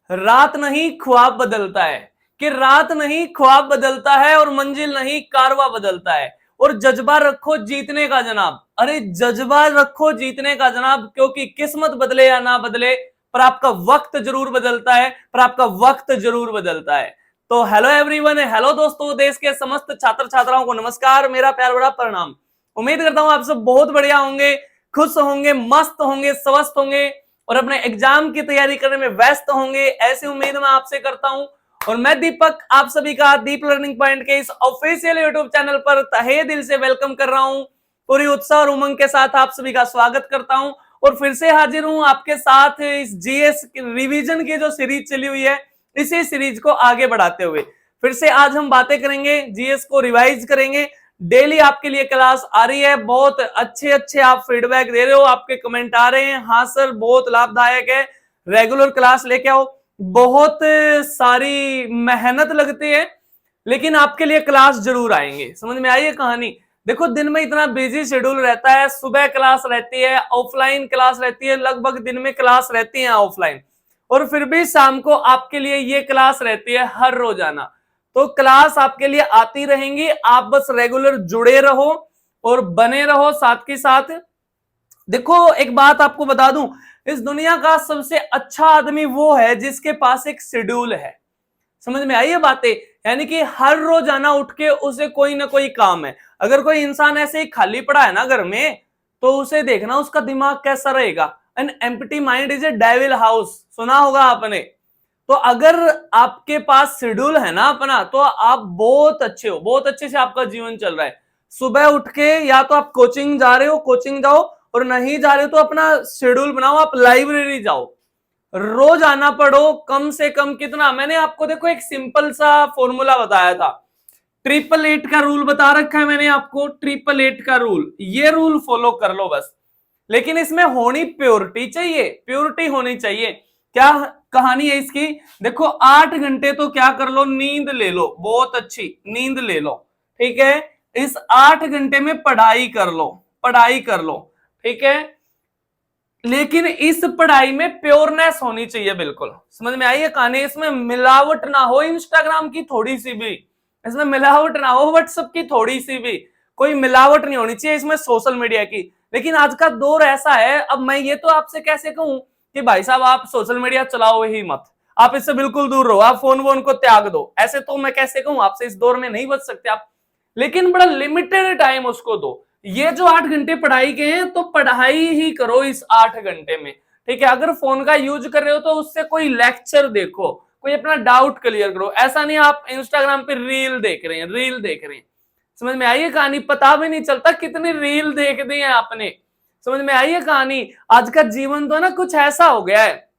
रात नहीं ख्वाब बदलता है, कि रात नहीं ख्वाब बदलता है और मंजिल नहीं कारवा बदलता है। और जज्बा रखो जीतने का जनाब, अरे जज्बा रखो जीतने का जनाब, क्योंकि किस्मत बदले या ना बदले पर आपका वक्त जरूर बदलता है, पर आपका वक्त जरूर बदलता है। तो हेलो एवरीवन, हेलो दोस्तों, देश के समस्त छात्र छात्राओं को नमस्कार, मेरा प्यार बड़ा प्रणाम। उम्मीद करता हूं आप सब बहुत बढ़िया होंगे, खुश होंगे, मस्त होंगे, स्वस्थ होंगे और अपने एग्जाम की तैयारी करने में व्यस्त होंगे, ऐसी उम्मीद मैं आपसे करता हूं। और मैं दीपक आप सभी का दीप लर्निंग पॉइंट के इस ऑफिशियल यूट्यूब चैनल पर तहे दिल से वेलकम कर रहा हूं। पूरी उत्साह और उमंग के साथ आप सभी का स्वागत करता हूं और फिर से हाजिर हूं आपके साथ इस जीएस रिवीजन की जो सीरीज चली हुई है, इसी सीरीज को आगे बढ़ाते हुए फिर से आज हम बातें करेंगे, जीएस को रिवाइज करेंगे। डेली आपके लिए क्लास आ रही है, बहुत अच्छे अच्छे आप फीडबैक दे रहे हो, आपके कमेंट आ रहे हैं, हाँ सर बहुत लाभदायक है, रेगुलर क्लास लेके आओ। बहुत सारी मेहनत लगती है लेकिन आपके लिए क्लास जरूर आएंगे। समझ में आई है कहानी? देखो दिन में इतना बिजी शेड्यूल रहता है, सुबह क्लास रहती है, ऑफलाइन क्लास रहती है, लगभग दिन में क्लास रहती है ऑफलाइन, और फिर भी शाम को आपके लिए ये क्लास रहती है हर रोजाना। तो क्लास आपके लिए आती रहेंगी, आप बस रेगुलर जुड़े रहो और बने रहो साथ के साथ। देखो एक बात आपको बता दूं, इस दुनिया का सबसे अच्छा आदमी वो है जिसके पास एक शेड्यूल है। समझ में आई है बातें? यानी कि हर रोजाना उठ के उसे कोई ना कोई काम है। अगर कोई इंसान ऐसे ही खाली पड़ा है ना घर में, तो उसे देखना उसका दिमाग कैसा रहेगा। An empty mind is a devil house, सुना होगा आपने। तो अगर आपके पास शेड्यूल है ना अपना, तो आप बहुत अच्छे हो, बहुत अच्छे से आपका जीवन चल रहा है। सुबह उठ के या तो आप कोचिंग जा रहे हो, कोचिंग जाओ, और नहीं जा रहे हो तो अपना शेड्यूल बनाओ, आप लाइब्रेरी जाओ, रोज आना पड़ो। कम से कम कितना, मैंने आपको देखो एक सिंपल सा फॉर्मूला बताया था, 888 का रूल बता रखा है मैंने आपको, 888 का रूल, ये रूल फॉलो कर लो बस। लेकिन इसमें होनी प्योरिटी चाहिए, प्योरिटी होनी चाहिए। क्या कहानी है इसकी? देखो 8 घंटे तो क्या कर लो, नींद ले लो, बहुत अच्छी नींद ले लो, ठीक है। इस 8 घंटे में पढ़ाई कर लो, पढ़ाई कर लो, ठीक है। लेकिन इस पढ़ाई में प्योरनेस होनी चाहिए, बिल्कुल। समझ में आई है कहानी? इसमें मिलावट ना हो इंस्टाग्राम की थोड़ी सी भी, इसमें मिलावट ना हो व्हाट्सएप की थोड़ी सी भी, कोई मिलावट नहीं होनी चाहिए इसमें सोशल मीडिया की। लेकिन आज का दौर ऐसा है, अब मैं ये तो आपसे कैसे कहूं कि भाई साहब आप सोशल मीडिया चलाओ ही मत, आप इससे बिल्कुल दूर रहो, आप फोन वोन को त्याग दो, ऐसे तो मैं कैसे कहूं आपसे, इस दौर में नहीं बच सकते आप। लेकिन बड़ा लिमिटेड टाइम उसको दो। ये जो 8 घंटे पढ़ाई के हैं, तो पढ़ाई ही करो इस 8 घंटे में, ठीक है। अगर फोन का यूज कर रहे हो तो उससे कोई लेक्चर देखो, कोई अपना डाउट क्लियर करो। ऐसा नहीं आप इंस्टाग्राम पे रील देख रहे हैं, रील देख रहे हैं। समझ में आई है कहानी? पता भी नहीं चलता कितनी रील देख दी है आपने। समझ में आई है कहानी? आज का जीवन तो ना कुछ ऐसा हो गया है,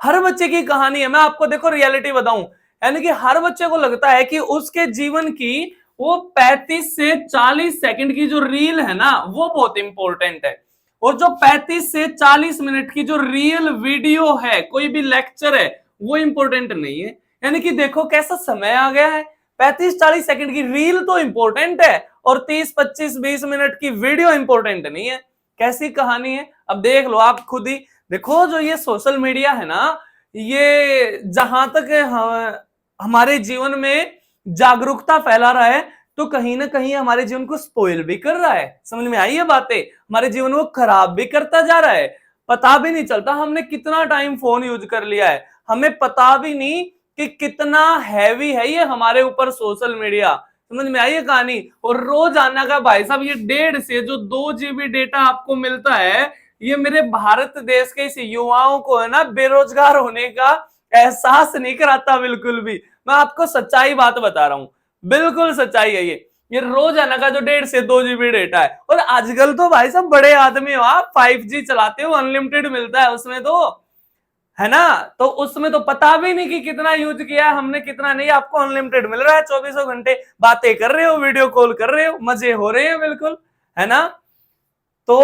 हर बच्चे की कहानी है। मैं आपको देखो रियलिटी बताऊं, यानी कि हर बच्चे को लगता है कि उसके जीवन की वो 35 से 40 सेकंड की जो रील है ना, वो बहुत इंपॉर्टेंट है। और जो 35 से 40 मिनट की जो रियल वीडियो है, कोई भी लेक्चर है, वो इंपॉर्टेंट नहीं है। यानी कि देखो कैसा समय आ गया है, 35-40 सेकंड की रील तो इंपॉर्टेंट है और 30-25-20 मिनट की वीडियो इंपॉर्टेंट नहीं है। कैसी कहानी है? अब देख लो आप खुद ही। देखो जो ये सोशल मीडिया है ना, ये जहां तक हमारे जीवन में जागरूकता फैला रहा है, तो कहीं ना कहीं हमारे जीवन को स्पॉइल भी कर रहा है। समझ में आई है बातें? हमारे जीवन को खराब भी करता जा रहा है। पता भी नहीं चलता हमने कितना टाइम फोन यूज कर लिया है, हमें पता भी नहीं कि कितना हैवी है ये हमारे ऊपर सोशल मीडिया। समझ में आई है कहानी? और रोजाना का भाई साहब ये 1.5 से जो 2 GB डेटा आपको मिलता है, ये मेरे भारत देश के इस युवाओं को है ना, बेरोजगार होने का एहसास नहीं कराता बिल्कुल भी। मैं आपको सच्चाई बात बता रहा हूं, बिल्कुल सच्चाई है ये रोजाना का जो 1.5 से 2 GB डेटा है। और आजकल तो भाई साहब बड़े आदमी हो आप, 5G चलाते हो, अनलिमिटेड मिलता है उसमें तो, है ना। तो उसमें तो पता भी नहीं कि कितना यूज किया है हमने, कितना नहीं, आपको अनलिमिटेड मिल रहा है, 24 घंटे बातें कर रहे हो, वीडियो कॉल कर रहे हो, मजे हो रहे हैं बिल्कुल, है ना। तो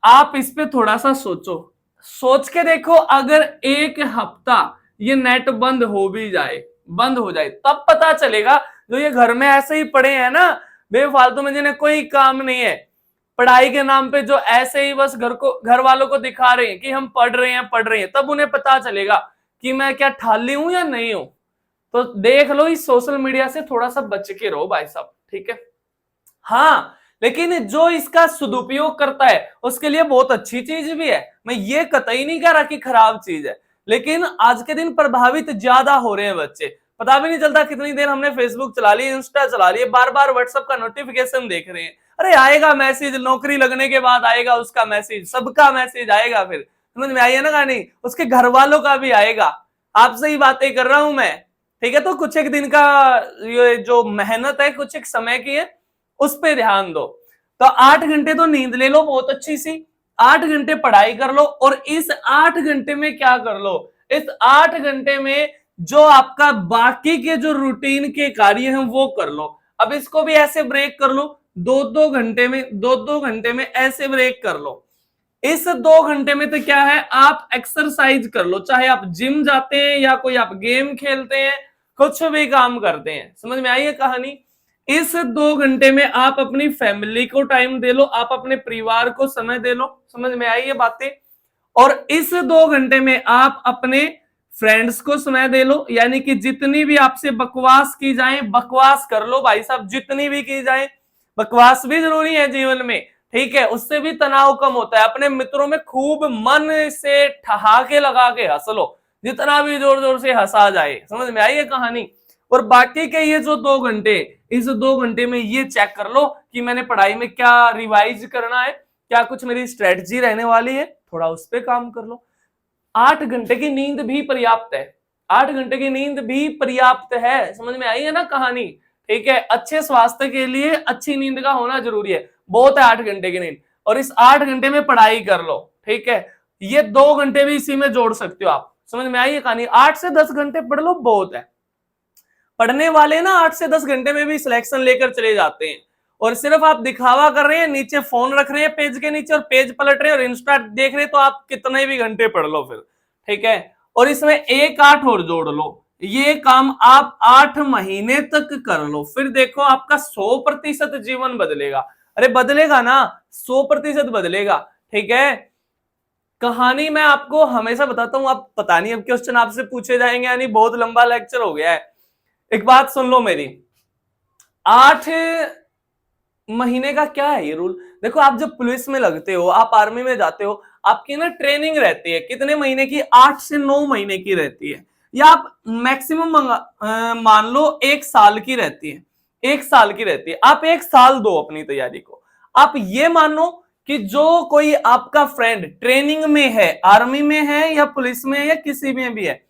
आप इस पे थोड़ा सा सोचो, सोच के देखो, अगर एक हफ्ता ये नेट बंद हो भी जाए, बंद हो जाए, तब पता चलेगा जो ये घर में ऐसे ही पड़े हैं ना बेफालतू में, जिन्हें कोई काम नहीं है, पढ़ाई के नाम पे जो ऐसे ही बस घर वालों को दिखा रहे हैं कि हम पढ़ रहे हैं, तब उन्हें पता चलेगा कि मैं क्या ठाली हूं या नहीं हूं। तो देख लो, इस सोशल मीडिया से थोड़ा सा बच के रहो भाई साहब, ठीक है। हाँ, लेकिन जो इसका सदुपयोग करता है उसके लिए बहुत अच्छी चीज भी है, मैं ये कतई नहीं कह रहा कि खराब चीज है, लेकिन आज के दिन प्रभावित ज्यादा हो रहे हैं बच्चे। पता भी नहीं चलता कितनी देर हमने फेसबुक चला ली, इंस्टा चला लिए, बार बार व्हाट्सएप का नोटिफिकेशन देख रहे हैं। अरे आएगा मैसेज, नौकरी लगने के बाद आएगा उसका मैसेज, सबका मैसेज आएगा, फिर समझ में आई है ना कहानी, उसके घर वालों का भी आएगा। आपसे ही बातें कर रहा हूं मैं, ठीक है। तो कुछ एक दिन का ये जो मेहनत है, कुछ एक समय की है, उस पे ध्यान दो। तो 8 घंटे तो नींद ले लो बहुत अच्छी सी, 8 घंटे पढ़ाई कर लो, और इस 8 घंटे में क्या कर लो, इस 8 घंटे में जो आपका बाकी के जो रूटीन के कार्य हैं वो कर लो। अब इसको भी ऐसे ब्रेक कर लो, 2-2 घंटे में, 2-2 घंटे में ऐसे ब्रेक कर लो। इस 2 घंटे में तो क्या है, आप एक्सरसाइज कर लो, चाहे आप जिम जाते हैं या कोई आप गेम खेलते हैं, कुछ भी काम करते हैं। समझ में आई है कहानी। इस 2 घंटे में आप अपनी फैमिली को टाइम दे लो, आप अपने परिवार को समय दे लो। समझ में आई है बातें। और इस 2 घंटे में आप अपने फ्रेंड्स को समय दे लो, यानी कि जितनी भी आपसे बकवास की जाए बकवास कर लो भाई साहब, जितनी भी की जाए। बकवास भी जरूरी है जीवन में, ठीक है, उससे भी तनाव कम होता है। अपने मित्रों में खूब मन से ठहाके लगा के हंस लो, जितना भी जोर जोर से हंसा जाए। समझ में आई है कहानी। और बाकी के ये जो 2 घंटे, इस 2 घंटे में ये चेक कर लो कि मैंने पढ़ाई में क्या रिवाइज करना है, क्या कुछ मेरी स्ट्रेटजी रहने वाली है, थोड़ा उस पर काम कर लो। 8 घंटे की नींद भी पर्याप्त है, 8 घंटे की नींद भी पर्याप्त है। समझ में आई है ना कहानी, ठीक है। अच्छे स्वास्थ्य के लिए अच्छी नींद का होना जरूरी है, बहुत है 8 घंटे की नींद। और इस 8 घंटे में पढ़ाई कर लो, ठीक है। ये 2 घंटे भी इसी में जोड़ सकते हो आप। समझ में आई है कहानी। 8 से 10 घंटे पढ़ लो, बहुत है। पढ़ने वाले ना 8 से 10 घंटे में भी सिलेक्शन लेकर चले जाते हैं, और सिर्फ आप दिखावा कर रहे हैं, नीचे फोन रख रहे हैं पेज के नीचे और पेज पलट रहे हैं और इंस्टा देख रहे हैं, तो आप कितने भी घंटे पढ़ लो फिर, ठीक है। और इसमें 1-8 और जोड़ लो, ये काम आप 8 महीने तक कर लो, फिर देखो आपका 100% जीवन बदलेगा। अरे बदलेगा ना, 100% बदलेगा, ठीक है। कहानी मैं आपको हमेशा बताता हूं, आप पता नहीं अब क्वेश्चन आपसे पूछे जाएंगे यानी बहुत लंबा लेक्चर हो गया है। एक बात सुन लो मेरी, 8 महीने का क्या है ये रूल। देखो, आप जब पुलिस में लगते हो, आप आर्मी में जाते हो, आपकी ना ट्रेनिंग रहती है कितने महीने की, 8 से 9 महीने की रहती है, या आप मैक्सिमम मान लो 1 साल की रहती है, 1 साल की रहती है। आप 1 साल दो अपनी तैयारी को। आप ये मानो कि जो कोई आपका फ्रेंड ट्रेनिंग में है, आर्मी में है या पुलिस में है या किसी में भी है,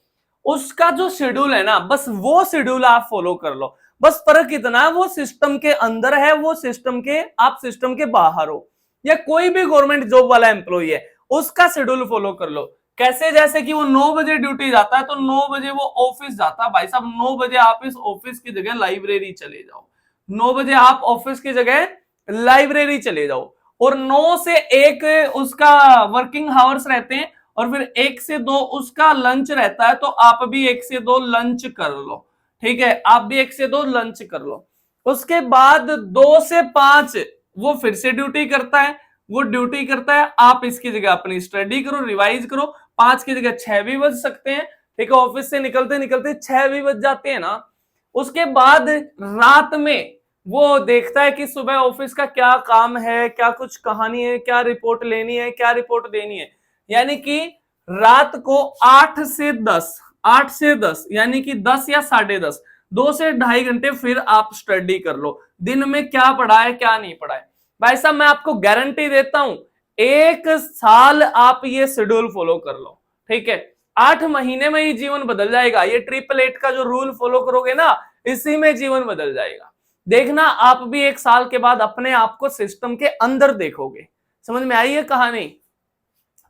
उसका जो शेड्यूल है ना, बस वो शेड्यूल आप फॉलो कर लो। बस फर्क इतना है, वो सिस्टम के अंदर है, वो सिस्टम के, आप सिस्टम के बाहर हो, या कोई भी गवर्नमेंट जॉब वाला एम्प्लॉय है, उसका शेड्यूल फॉलो कर लो। कैसे, जैसे कि वो 9 बजे ड्यूटी जाता है तो 9 बजे वो ऑफिस जाता है। भाई साहब 9 बजे आप इस ऑफिस की जगह लाइब्रेरी चले जाओ, 9 बजे आप ऑफिस की जगह लाइब्रेरी चले जाओ, और 9 से 1 उसका वर्किंग आवर्स रहते हैं, और फिर 1 से 2 उसका लंच रहता है, तो आप भी 1 से 2 लंच कर लो, ठीक है। आप भी 1 से 2 लंच कर लो। उसके बाद 2 से 5 वो फिर से ड्यूटी करता है, वो ड्यूटी करता है, आप इसकी जगह अपनी स्टडी करो, रिवाइज करो। 5 की जगह 6 भी बज सकते हैं, ठीक है। ऑफिस से निकलते निकलते 6 भी बज जाते हैं ना। उसके बाद रात में वो देखता है कि सुबह ऑफिस का क्या काम है, क्या कुछ कहानी है, क्या रिपोर्ट लेनी है, क्या रिपोर्ट देनी है। यानी कि रात को 8 से 10, 8 से 10 यानी कि 10 या 10:30, 2 से 2.5 घंटे फिर आप स्टडी कर लो, दिन में क्या पढ़ा है क्या नहीं पढ़ा है। भाई साहब मैं आपको गारंटी देता हूं, 1 साल आप ये शेड्यूल फॉलो कर लो, ठीक है। 8 महीने में ही जीवन बदल जाएगा। ये 888 का जो रूल फॉलो करोगे ना, इसी में जीवन बदल जाएगा। देखना, आप भी 1 साल के बाद अपने आप को सिस्टम के अंदर देखोगे। समझ में आई है कहानी।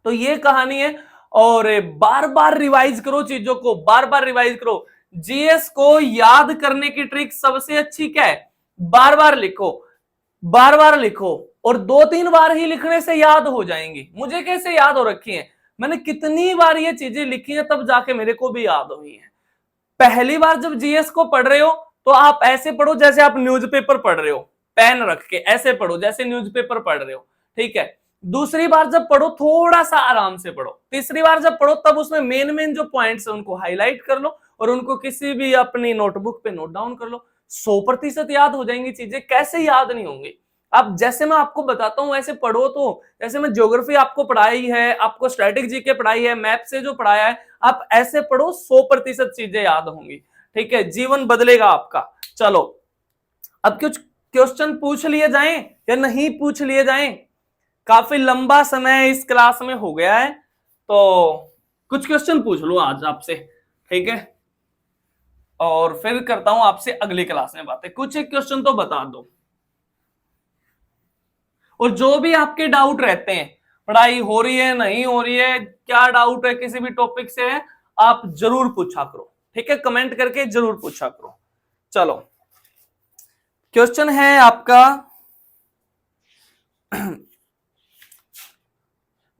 तो ये कहानी है, और बार बार रिवाइज करो चीजों को, बार बार रिवाइज करो। जीएस को याद करने की ट्रिक सबसे अच्छी क्या है, बार बार लिखो, बार बार लिखो, और 2-3 बार ही लिखने से याद हो जाएंगी। मुझे कैसे याद हो रखी है, मैंने कितनी बार ये चीजें लिखी है, तब जाके मेरे को भी याद हुई है। पहली बार जब जीएस को पढ़ रहे हो तो आप ऐसे पढ़ो जैसे आप न्यूज़पेपर पढ़ रहे हो, पेन रख के ऐसे पढ़ो जैसे न्यूज़पेपर पढ़ रहे हो, ठीक है। दूसरी बार जब पढ़ो थोड़ा सा आराम से पढ़ो, तीसरी बार जब पढ़ो तब उसमें मेन मेन जो पॉइंट्स है उनको हाईलाइट कर लो और उनको किसी भी अपनी नोटबुक पे नोट डाउन कर लो। 100% याद हो जाएंगी चीजें, कैसे याद नहीं होंगी? आप जैसे मैं आपको बताता हूं वैसे पढ़ो। तो जैसे मैं ज्योग्राफी आपको पढ़ाई है, आपको स्टैटिक जीके पढ़ाई है, मैप से जो पढ़ाया है, आप ऐसे पढ़ो 100% चीजें याद होंगी। ठीक है, जीवन बदलेगा आपका। चलो अब कुछ क्वेश्चन पूछ लिए जाएं या नहीं पूछ लिए जाएं? काफी लंबा समय इस क्लास में हो गया है, तो कुछ क्वेश्चन पूछ लो आज आपसे, ठीक है? और फिर करता हूं आपसे अगली क्लास में बातें। कुछ एक क्वेश्चन तो बता दो, और जो भी आपके डाउट रहते हैं, पढ़ाई हो रही है नहीं हो रही है, क्या डाउट है किसी भी टॉपिक से है, आप जरूर पूछा करो, ठीक है? कमेंट करके जरूर पूछा करो। चलो क्वेश्चन है आपका,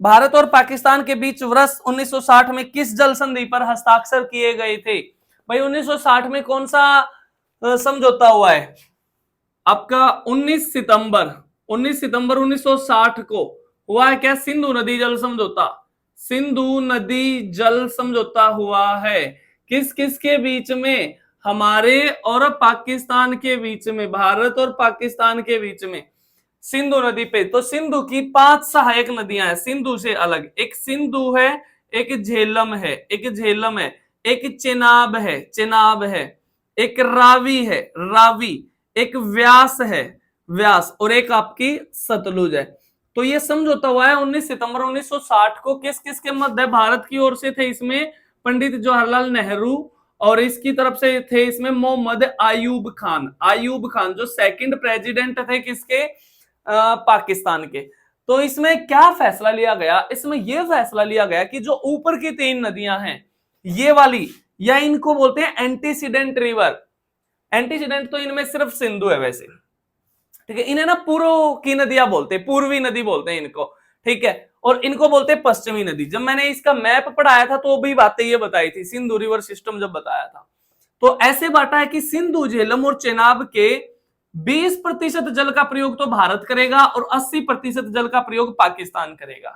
भारत और पाकिस्तान के बीच वर्ष 1960 में किस जल संधि पर हस्ताक्षर किए गए थे? भाई 1960 में कौन सा समझौता हुआ है आपका? 19 सितंबर 1960 को हुआ है क्या सिंधु नदी जल समझौता? सिंधु नदी जल समझौता हुआ है किस किस के बीच में? हमारे और पाकिस्तान के बीच में, भारत और पाकिस्तान के बीच में सिंधु नदी पे। तो सिंधु की 5 सहायक नदियां हैं सिंधु से अलग। एक सिंधु है, एक झेलम है, एक चेनाब है, एक रावी है, एक व्यास है, और एक आपकी सतलुज है। तो ये समझौता हुआ है 19 सितंबर 1960 को। किस किस के मध्य? भारत की ओर से थे इसमें पंडित जवाहरलाल नेहरू, और इसकी तरफ से थे इसमें मोहम्मद आयूब खान जो सेकंड प्रेसिडेंट थे किसके? पाकिस्तान के। तो इसमें क्या फैसला लिया गया? इसमें यह फैसला लिया गया कि जो ऊपर की 3 नदियां हैं, ये वाली, या इनको बोलते हैं एंटीसीडेंट रिवर। एंटीसीडेंट तो इनमें सिर्फ सिंधु है वैसे, ठीक है? इन्हें ना पूर्व की नदियां बोलते हैं, पूर्वी नदी बोलते हैं इनको, ठीक है? और इनको बोलते हैं पश्चिमी नदी। जब मैंने इसका मैप पढ़ाया था तो भी बातें ये बताई थी, सिंधु रिवर सिस्टम जब बताया था। तो ऐसे बांटा है कि सिंधु, झेलम और चेनाब के 20% जल का प्रयोग तो भारत करेगा और 80% जल का प्रयोग पाकिस्तान करेगा।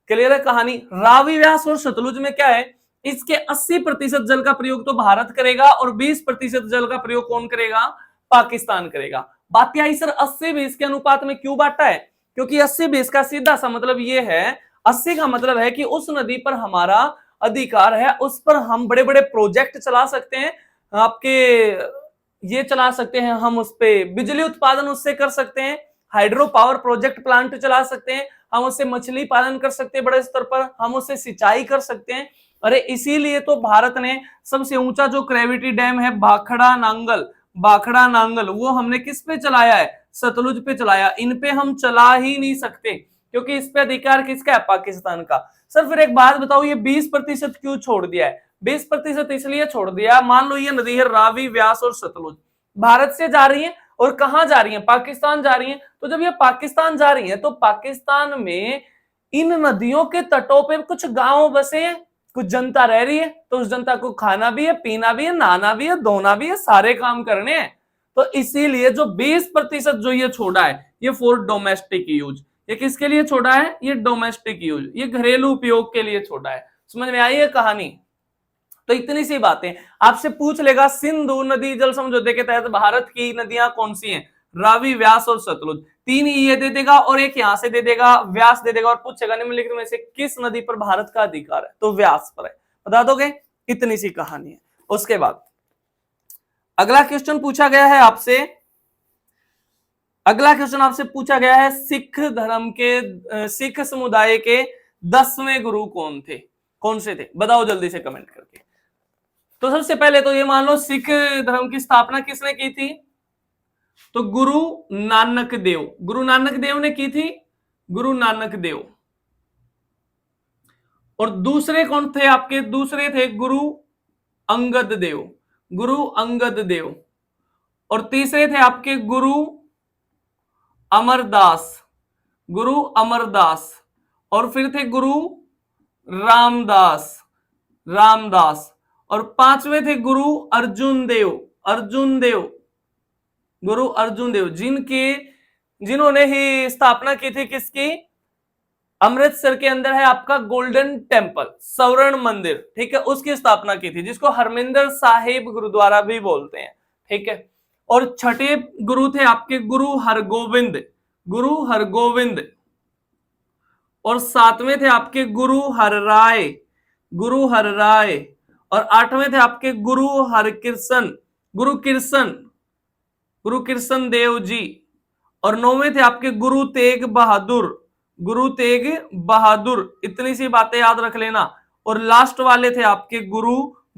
क्लियर है कहानी? रावी, व्यास और सतलुज में क्या है? इसके 80% जल का प्रयोग तो भारत करेगा और 20% जल का प्रयोग कौन करेगा? पाकिस्तान करेगा। बात आई सर 80-20 के अनुपात में क्यों बांटा है? क्योंकि 80-20 का सीधा सा मतलब ये है, 80 का मतलब है कि उस नदी पर हमारा अधिकार है, उस पर हम बड़े बड़े प्रोजेक्ट चला सकते हैं, आपके ये चला सकते हैं, हम उस पे बिजली उत्पादन उससे कर सकते हैं, हाइड्रो पावर प्रोजेक्ट प्लांट चला सकते हैं, हम उससे मछली पालन कर सकते हैं बड़े स्तर पर, हम उससे सिंचाई कर सकते हैं। अरे इसीलिए तो भारत ने सबसे ऊंचा जो ग्रेविटी डैम है भाखड़ा नांगल, वो हमने किस पे चलाया है? सतलुज पे चलाया। इन पे हम चला ही नहीं सकते क्योंकि इस पे अधिकार किसका है? पाकिस्तान का। सर फिर एक बात बताओ, ये 20% क्यों छोड़ दिया है? 20% इसलिए छोड़ दिया, मान लो ये नदी है रावी, व्यास और सतलुज, भारत से जा रही है और कहां जा रही है? पाकिस्तान जा रही है। तो जब ये पाकिस्तान जा रही है तो पाकिस्तान में इन नदियों के तटों पे कुछ गांव बसे हैं, कुछ जनता रह रही है, तो उस जनता को खाना भी है, पीना भी है, नहाना भी है, धोना भी है, सारे काम करने हैं। तो इसीलिए जो 20% जो ये छोड़ा है, ये फॉर डोमेस्टिक यूज। ये किसके लिए छोड़ा है? ये डोमेस्टिक यूज, ये घरेलू उपयोग के लिए छोड़ा है। समझ में आई है कहानी? तो इतनी सी बातें आपसे पूछ लेगा, सिंधु नदी जल समझौते के तहत भारत की नदियां कौन सी हैं? रावी, व्यास और सतलुज। 3 ये दे देगा और एक यहां से दे देगा, व्यास दे देगा, और पूछेगा निम्नलिखित में से किस नदी पर भारत का अधिकार है? तो व्यास पर है। बता दोगे? इतनी सी कहानी है। उसके बाद अगला क्वेश्चन पूछा गया है आपसे, सिख धर्म के, सिख समुदाय के 10वें गुरु कौन थे? कौन से थे? बताओ जल्दी से कमेंट करके। तो सबसे पहले तो ये मान लो सिख धर्म की स्थापना किसने की थी? तो गुरु नानक देव ने की थी, गुरु नानक देव। और दूसरे कौन थे आपके? दूसरे थे गुरु अंगद देव। और तीसरे थे आपके गुरु अमरदास। और फिर थे गुरु रामदास। और 5वें थे गुरु अर्जुन देव, जिन्होंने ही स्थापना की थी किसकी? अमृतसर के अंदर है आपका गोल्डन टेम्पल, स्वर्ण मंदिर, ठीक है, उसकी स्थापना की थी, जिसको हरमिंदर साहिब गुरुद्वारा भी बोलते हैं, ठीक है। और छठे गुरु थे आपके गुरु हरगोविंद, गुरु हरगोविंद। और सातवें थे आपके गुरु हरराय, गुरु हरराय। और आठवें थे आपके गुरु हरकृष्ण, गुरु कृष्ण, गुरु कृष्ण देव जी। और नौवें थे आपके गुरु तेग बहादुर, गुरु तेग बहादुर। इतनी सी बातें याद रख लेना। और लास्ट वाले थे आपके गुरु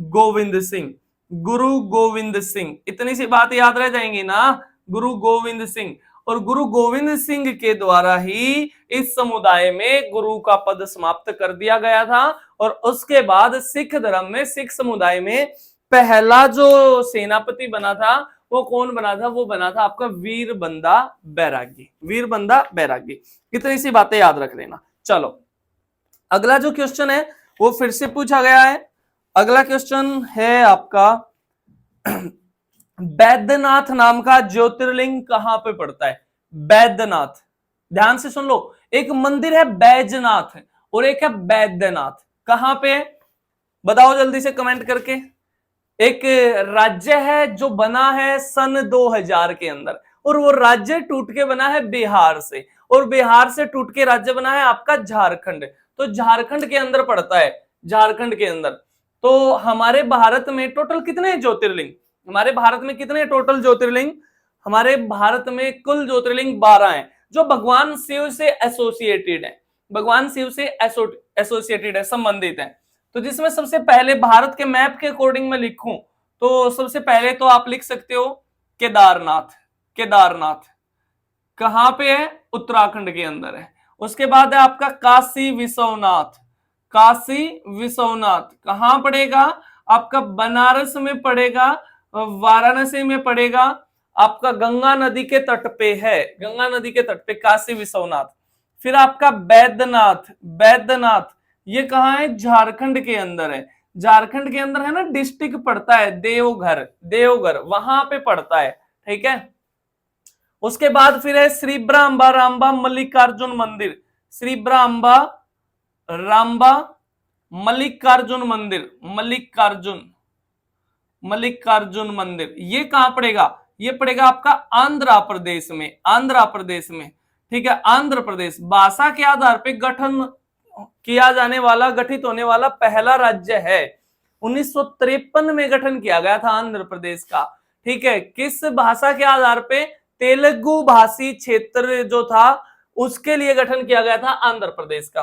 गोविंद सिंह, गुरु गोविंद सिंह। इतनी सी बात याद रह जाएंगी ना, गुरु गोविंद सिंह। और गुरु गोविंद सिंह के द्वारा ही इस समुदाय में गुरु का पद समाप्त कर दिया गया था। और उसके बाद सिख धर्म में, सिख समुदाय में पहला जो सेनापति बना था वो कौन बना था? वो बना था आपका वीर बंदा बैरागी, वीर बंदा बैरागी। इतनी सी बातें याद रख लेना। चलो अगला जो क्वेश्चन है वो फिर से पूछा गया है। अगला क्वेश्चन है आपका बैद्यनाथ नाम का ज्योतिर्लिंग कहां पे पड़ता है? बैद्यनाथ, ध्यान से सुन लो, एक मंदिर है बैजनाथ और एक है बैद्यनाथ। कहां पे? बताओ जल्दी से कमेंट करके। एक राज्य है जो बना है सन 2000 के अंदर, और वो राज्य टूट के बना है बिहार से, और बिहार से टूट के राज्य बना है आपका झारखंड। तो झारखंड के अंदर पड़ता है, झारखंड के अंदर। तो हमारे भारत में टोटल कितने ज्योतिर्लिंग? हमारे भारत में कितने टोटल ज्योतिर्लिंग? हमारे भारत में कुल ज्योतिर्लिंग 12 हैं, जो भगवान शिव से एसोसिएटेड है, भगवान शिव से एसोसिएटेड है, संबंधित है। तो जिसमें सबसे पहले भारत के मैप के अकॉर्डिंग मैं लिखूं तो सबसे पहले तो आप लिख सकते हो केदारनाथ। केदारनाथ कहां पे है? उत्तराखंड के अंदर है। उसके बाद है आपका काशी विश्वनाथ। काशी विश्वनाथ कहां पड़ेगा? आपका बनारस में पड़ेगा, वाराणसी में पड़ेगा, आपका गंगा नदी के तट पे है, गंगा नदी के तट पे काशी विश्वनाथ। फिर आपका बैद्यनाथ, बैद्यनाथ ये कहां है? झारखंड के अंदर है। झारखंड के अंदर है ना, डिस्ट्रिक्ट पड़ता है देवघर, देवघर वहां पे पड़ता है, ठीक है। उसके बाद फिर है श्री ब्राम्बा रामबा मल्लिकार्जुन मंदिर, श्री ब्राम्बा रामबा मल्लिकार्जुन मंदिर, मल्लिकार्जुन, मल्लिकार्जुन मंदिर। ये कहां पड़ेगा? ये पड़ेगा आपका आंध्र प्रदेश में, आंध्र प्रदेश में, ठीक है, आंध्र प्रदेश। भाषा के आधार पे गठन किया जाने वाला, गठित होने वाला पहला राज्य है। 1953 में गठन किया गया था आंध्र प्रदेश का, ठीक है। किस भाषा के आधार पे? तेलुगु भाषी क्षेत्र जो था उसके लिए गठन किया गया था आंध्र प्रदेश का।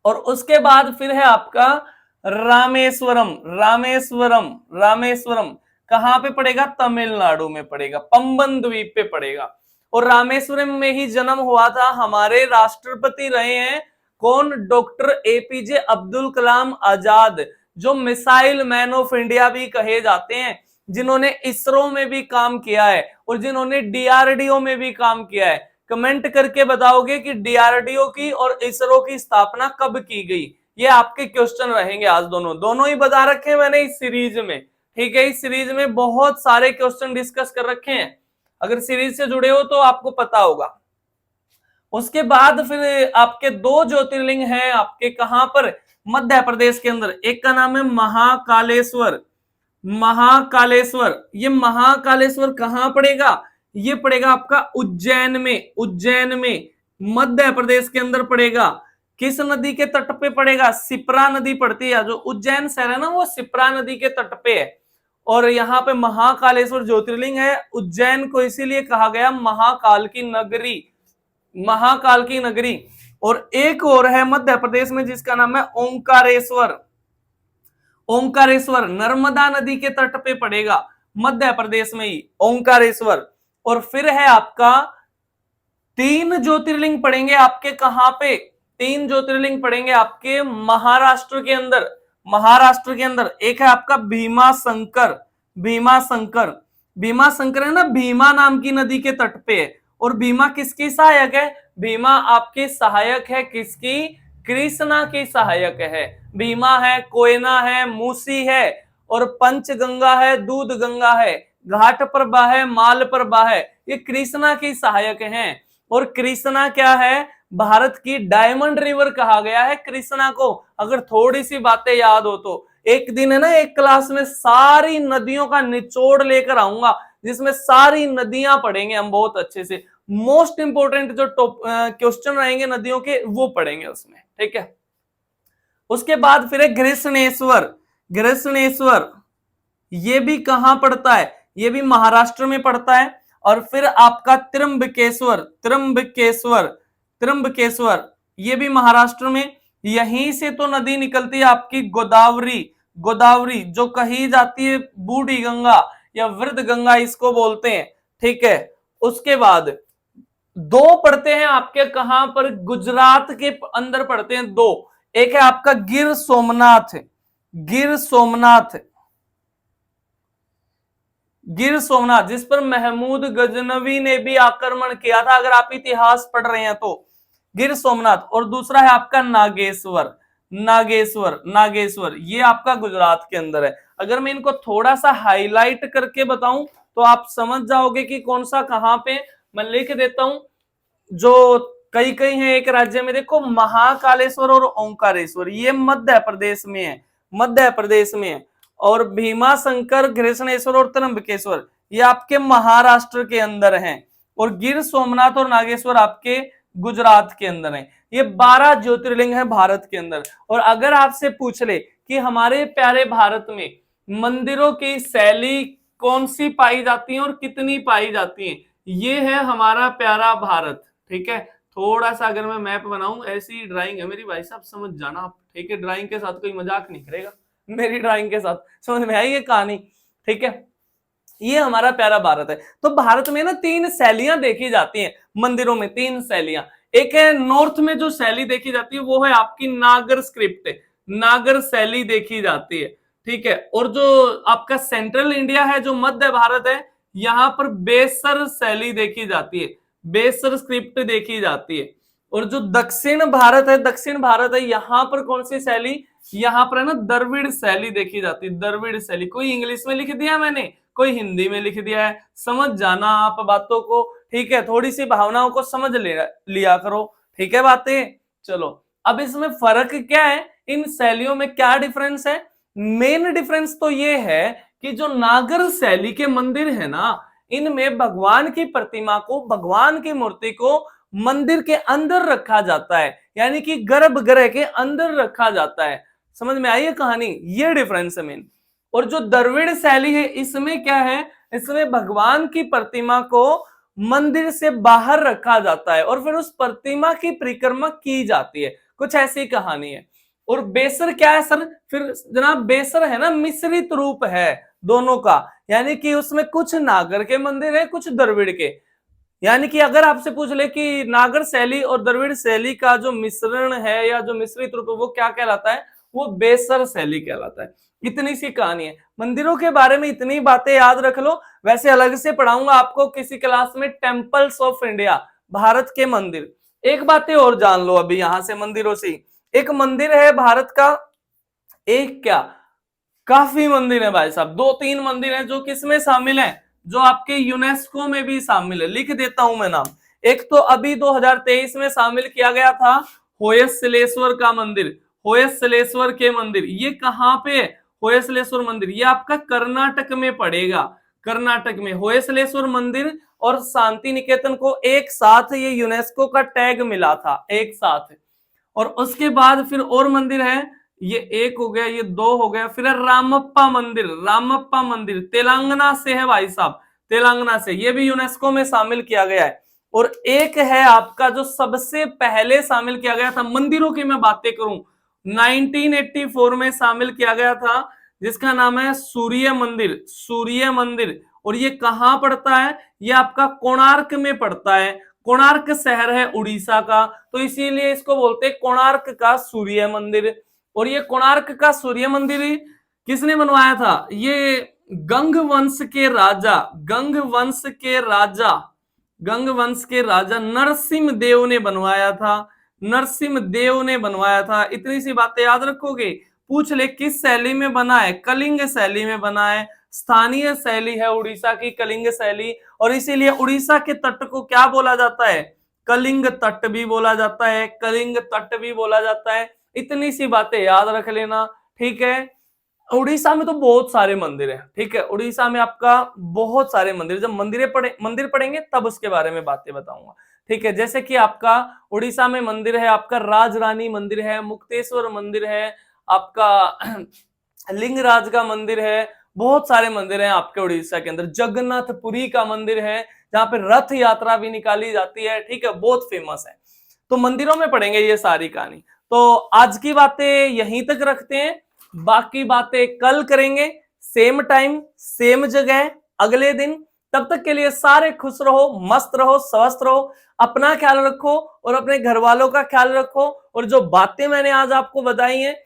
और उसके बाद फिर है आपका रामेश्वरम, रामेश्वरम, रामेश्वरम कहां पे पड़ेगा? तमिलनाडु में पड़ेगा, पंबन द्वीप पे पड़ेगा। और रामेश्वरम में ही जन्म हुआ था, हमारे राष्ट्रपति रहे हैं कौन? डॉक्टर एपीजे अब्दुल कलाम आजाद, जो मिसाइल मैन ऑफ इंडिया भी कहे जाते हैं, जिन्होंने इसरो में भी काम किया है और जिन्होंने डीआरडीओ में भी काम किया है। कमेंट करके बताओगे कि डीआरडीओ की और इसरो की स्थापना कब की गई? ये आपके क्वेश्चन रहेंगे आज। दोनों ही बता रखे हैं मैंने इस सीरीज में, ठीक है। इस सीरीज में बहुत सारे क्वेश्चन डिस्कस कर रखे हैं, अगर सीरीज से जुड़े हो तो आपको पता होगा। उसके बाद फिर आपके 2 ज्योतिर्लिंग हैं आपके कहां पर? मध्य प्रदेश के अंदर। एक का नाम है महाकालेश्वर, महाकालेश्वर। ये महाकालेश्वर कहां पड़ेगा? ये पड़ेगा आपका उज्जैन में, उज्जैन में, मध्य प्रदेश के अंदर पड़ेगा। किस नदी के तट पे पड़ेगा? शिप्रा नदी पड़ती है, जो उज्जैन शहर है ना वो शिप्रा नदी के तट पे है। और यहाँ पे महाकालेश्वर ज्योतिर्लिंग है। उज्जैन को इसीलिए कहा गया महाकाल की नगरी, महाकाल की नगरी। और एक और है मध्य प्रदेश में जिसका नाम है ओंकारेश्वर, ओंकारेश्वर नर्मदा नदी के तट पे पड़ेगा, मध्य प्रदेश में ही ओंकारेश्वर। और फिर है आपका 3 ज्योतिर्लिंग पड़ेंगे आपके कहां पे? 3 ज्योतिर्लिंग पड़ेंगे आपके महाराष्ट्र के अंदर, महाराष्ट्र के अंदर। एक है आपका भीमा शंकर, भीमा शंकर, भीमा शंकर है ना, भीमा नाम की नदी के तट पे है। और भीमा किसकी सहायक है? भीमा आपकी सहायक है किसकी? कृष्णा की सहायक है। भीमा है, कोयना है, मूसी है, और पंचगंगा है, दूध गंगा है, घाट प्रभा है, माल प्रभा है, ये कृष्णा की सहायक हैं। और कृष्णा क्या है? भारत की डायमंड रिवर कहा गया है कृष्णा को। अगर थोड़ी सी बातें याद हो तो एक दिन है ना, एक क्लास में सारी नदियों का निचोड़ लेकर आऊंगा, जिसमें सारी नदियां पढ़ेंगे हम बहुत अच्छे से। मोस्ट इंपोर्टेंट जो क्वेश्चन रहेंगे नदियों के वो पढ़ेंगे उसमें, ठीक है। उसके बाद फिर है घृष्णेश्वर। घृष्णेश्वर ये भी कहां पड़ता है, ये भी महाराष्ट्र में पड़ता है। और फिर आपका त्र्यंबकेश्वर, त्र्यंबकेश्वर, त्र्यंबकेश्वर ये भी महाराष्ट्र में। यहीं से तो नदी निकलती है आपकी गोदावरी, गोदावरी जो कही जाती है बूढ़ी गंगा या वृद्ध गंगा इसको बोलते हैं, ठीक है। उसके बाद दो पड़ते हैं आपके कहां पर, गुजरात के अंदर पड़ते हैं दो। एक है आपका गिर सोमनाथ, गिर सोमनाथ, गिर सोमनाथ जिस पर महमूद गजनवी ने भी आक्रमण किया था, अगर आप इतिहास पढ़ रहे हैं तो। गिर सोमनाथ। और दूसरा है आपका नागेश्वर, नागेश्वर, नागेश्वर ये आपका गुजरात के अंदर है। अगर मैं इनको थोड़ा सा हाईलाइट करके बताऊं तो आप समझ जाओगे कि कौन सा कहां पे। मैं लिख देता हूं, जो कई कई है एक राज्य में, देखो महाकालेश्वर और ओंकारेश्वर ये मध्य प्रदेश में है, मध्य प्रदेश में है। और भीमा शंकर, घृष्णेश्वर और त्र्यंबकेश्वर ये आपके महाराष्ट्र के अंदर हैं। और गिर सोमनाथ और नागेश्वर आपके गुजरात के अंदर हैं। ये 12 ज्योतिर्लिंग है भारत के अंदर। और अगर आपसे पूछ ले कि हमारे प्यारे भारत में मंदिरों की शैली कौन सी पाई जाती है और कितनी पाई जाती है, ये है हमारा प्यारा भारत, ठीक है। थोड़ा सा अगर मैं मैप बनाऊं, ऐसी ड्राइंग है मेरी भाई साहब, समझ जाना आप, ठीक है। ड्राइंग के साथ कोई मजाक नहीं करेगा, मेरी ड्राइंग के साथ समझ में आई ये कहानी, ठीक है। ये हमारा प्यारा भारत है। तो भारत में ना 3 शैलियां देखी जाती हैं मंदिरों में, 3 शैलियां। एक है नॉर्थ में जो शैली देखी जाती है वो है आपकी नागर स्क्रिप्ट, नागर शैली देखी जाती है, ठीक है। और जो आपका सेंट्रल इंडिया है, जो मध्य भारत है, यहां पर बेसर शैली देखी जाती है, बेसर स्क्रिप्ट देखी जाती है। और जो दक्षिण भारत है, दक्षिण भारत है, यहां पर कौन सी शैली, यहां पर है ना द्रविड़ शैली देखी जाती है, द्रविड़ शैली। कोई इंग्लिश में लिख दिया मैंने, कोई हिंदी में लिख दिया है, समझ जाना आप बातों को, ठीक है। थोड़ी सी भावनाओं को समझ लिया करो, ठीक है बातें। चलो अब इसमें फर्क क्या है, इन शैलियों में क्या डिफरेंस है। मेन डिफरेंस तो ये है कि जो नागर शैली के मंदिर है ना, इनमें भगवान की प्रतिमा को, भगवान की मूर्ति को मंदिर के अंदर रखा जाता है, यानी कि गर्भगृह के अंदर रखा जाता है। समझ में आई है कहानी, ये डिफरेंस है मेन। और जो द्रविड़ शैली है इसमें क्या है, इसमें भगवान की प्रतिमा को मंदिर से बाहर रखा जाता है और फिर उस प्रतिमा की परिक्रमा की जाती है, कुछ ऐसी कहानी है। और बेसर क्या है सर, फिर जनाब बेसर है ना मिश्रित रूप है दोनों का, यानी कि उसमें कुछ नागर के मंदिर है, कुछ द्रविड़ के। यानी कि अगर आपसे पूछ ले कि नागर शैली और द्रविड़ शैली का जो मिश्रण है या जो मिश्रित रूप है वो क्या कहलाता है, वो बेसर शैली कहलाता है। इतनी सी कहानी है मंदिरों के बारे में, इतनी बातें याद रख लो। वैसे अलग से पढ़ाऊंगा आपको किसी क्लास में टेम्पल्स ऑफ इंडिया, भारत के मंदिर। एक बातें और जान लो अभी यहां से मंदिरों से। एक मंदिर है भारत का, एक क्या काफी मंदिर है भाई साहब, 2-3 मंदिर हैं जो किसमें शामिल हैं, जो आपके यूनेस्को में भी शामिल है। लिख देता हूं मैं नाम। एक तो अभी 2023 में शामिल किया गया था होयसलेश्वर का मंदिर, होयसलेश्वर के मंदिर। ये कहां पे है होयसलेश्वर मंदिर, ये आपका कर्नाटक में पड़ेगा, कर्नाटक में होयसलेश्वर मंदिर और शांति निकेतन को एक साथ ये यूनेस्को का टैग मिला था, एक साथ। और उसके बाद फिर और मंदिर है, ये एक हो गया, ये 2 हो गया। फिर रामप्पा मंदिर, रामप्पा मंदिर तेलंगाना से है भाई साहब, तेलंगाना से, ये भी यूनेस्को में शामिल किया गया है। और एक है आपका जो सबसे पहले शामिल किया गया था, मंदिरों की मैं बातें करूं, 1984 में शामिल किया गया था, जिसका नाम है सूर्य मंदिर, सूर्य मंदिर। और ये कहां पड़ता है, ये आपका कोणार्क में पड़ता है। कोणार्क शहर है उड़ीसा का, तो इसीलिए इसको बोलते हैं कोणार्क का सूर्य मंदिर। और ये कोणार्क का सूर्य मंदिर किसने बनवाया था, ये गंग वंश के राजा, गंग वंश के राजा, गंग वंश के राजा नरसिंह देव ने बनवाया था, नरसिंह देव ने बनवाया था। इतनी सी बातें याद रखोगे। पूछ ले किस शैली में बना है, कलिंग शैली में बना है, स्थानीय शैली है उड़ीसा की कलिंग शैली। और इसीलिए उड़ीसा के तट को क्या बोला जाता है, कलिंग तट भी बोला जाता है, कलिंग तट भी बोला जाता है। इतनी सी बातें याद रख लेना, ठीक है। उड़ीसा में तो बहुत सारे मंदिर हैं, ठीक है, उड़ीसा में आपका बहुत सारे मंदिर, जब मंदिर पढ़ेंगे तब उसके बारे में बातें बताऊंगा, ठीक है। जैसे कि आपका उड़ीसा में मंदिर है, आपका राजरानी मंदिर है, मुक्तेश्वर मंदिर है, आपका लिंगराज का मंदिर है, बहुत सारे मंदिर हैं आपके उड़ीसा के अंदर। जगन्नाथपुरी का मंदिर है जहां पे रथ यात्रा भी निकाली जाती है, ठीक है, बहुत फेमस है। तो मंदिरों में पढ़ेंगे ये सारी कहानी। तो आज की बातें यहीं तक रखते हैं, बाकी बातें कल करेंगे, सेम टाइम सेम जगह अगले दिन। तब तक के लिए सारे खुश रहो, मस्त रहो, स्वस्थ रहो, अपना ख्याल रखो और अपने घर वालों का ख्याल रखो। और जो बातें मैंने आज आपको बताई हैं,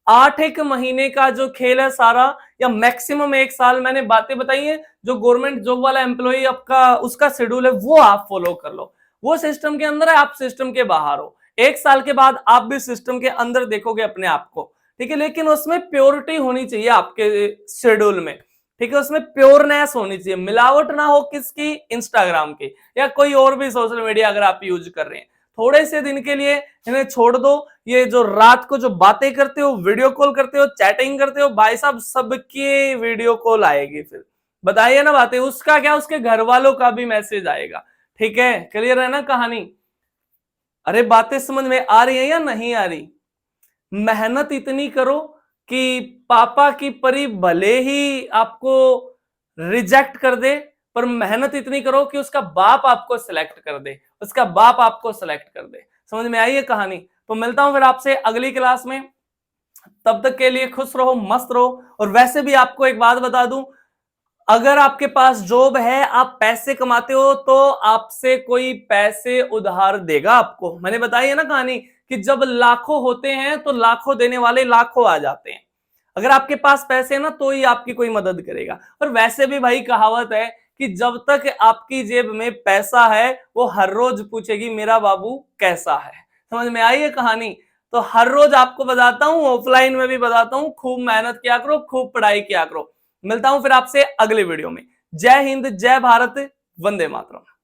8 महीने का जो खेल है सारा, या मैक्सिमम 1 साल मैंने बातें बताई हैं, जो गवर्नमेंट जॉब वाला एम्प्लॉय आपका उसका शेड्यूल है वो आप फॉलो कर लो। वो सिस्टम के अंदर है, आप सिस्टम के बाहर हो। 1 साल के बाद आप भी सिस्टम के अंदर देखोगे अपने आप को, ठीक है, लेकिन उसमें प्योरिटी होनी चाहिए आपके शेड्यूल में, ठीक है, उसमें प्योरनेस होनी चाहिए, मिलावट ना हो किसकी, इंस्टाग्राम की या कोई और भी सोशल मीडिया अगर आप यूज कर रहे हैं। थोड़े से दिन के लिए इन्हें छोड़ दो। ये जो रात को जो बातें करते हो, वीडियो कॉल करते हो, चैटिंग करते हो, भाई साहब सबके वीडियो कॉल आएगी, फिर बताइए ना बातें, उसका क्या, उसके घर वालों का भी मैसेज आएगा, ठीक है। क्लियर है ना कहानी? अरे बातें समझ में आ रही है या नहीं आ रही? मेहनत इतनी करो कि पापा की परी भले ही आपको रिजेक्ट कर दे, पर मेहनत इतनी करो कि उसका बाप आपको सिलेक्ट कर दे, उसका बाप आपको सिलेक्ट कर दे। समझ में आई है कहानी? तो मिलता हूं फिर आपसे अगली क्लास में, तब तक के लिए खुश रहो, मस्त रहो। और वैसे भी आपको एक बात बता दूं, अगर आपके पास जॉब है, आप पैसे कमाते हो, तो आपसे कोई पैसे उधार देगा आपको। मैंने बताई है ना कहानी कि जब लाखों होते हैं तो लाखों देने वाले लाखों आ जाते हैं। अगर आपके पास पैसे ना तो ही आपकी कोई मदद करेगा। और वैसे भी भाई कहावत है कि जब तक आपकी जेब में पैसा है, वो हर रोज पूछेगी मेरा बाबू कैसा है। समझ में आई है कहानी? तो हर रोज आपको बताता हूं, ऑफलाइन में भी बताता हूं, खूब मेहनत किया करो, खूब पढ़ाई किया करो। मिलता हूं फिर आपसे अगले वीडियो में। जय हिंद, जय भारत, वंदे मातरम।